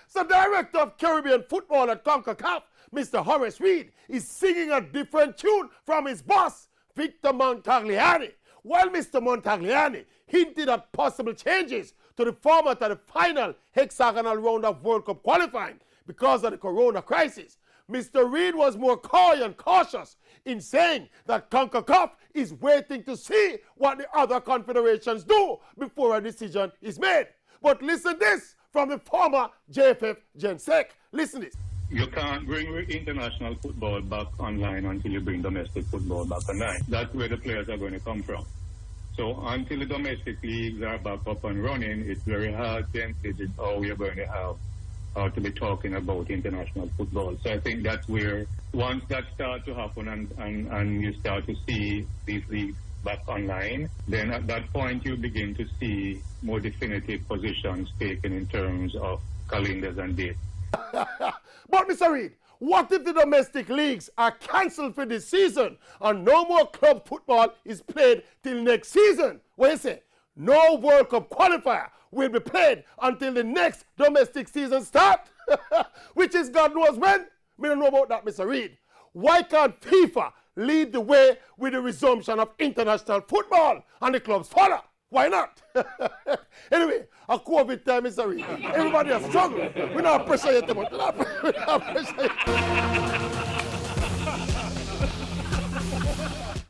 So Director of Caribbean Football at CONCACAF, Mr. Horace Reed, is singing a different tune from his boss, Victor Montagliani, while Mr. Montagliani hinted at possible changes to the format of the final hexagonal round of World Cup qualifying because of the corona crisis. Mr. Reed was more coy and cautious in saying that CONCACAF is waiting to see what the other confederations do before a decision is made. But listen this from the former JFF Gensec. Listen this. You can't bring international football back online until you bring domestic football back online. That's where the players are going to come from. So until the domestic leagues are back up and running, it's very hard to envisage how we are going to have to be talking about international football. So I think that's where, once that starts to happen and you start to see these leagues back online, then at that point you begin to see more definitive positions taken in terms of calendars and dates. But Mr. Reed, what if the domestic leagues are cancelled for this season and no more club football is played till next season? What do you say? No World Cup qualifier will be played until the next domestic season starts, which is God knows when. We don't know about that, Mr. Reed. Why can't FIFA lead the way with the resumption of international football and the clubs follow? Why not? Anyway, a COVID time, Mr. Reed. Everybody has struggled. We're not pressure yet too much. We're not pressure yet.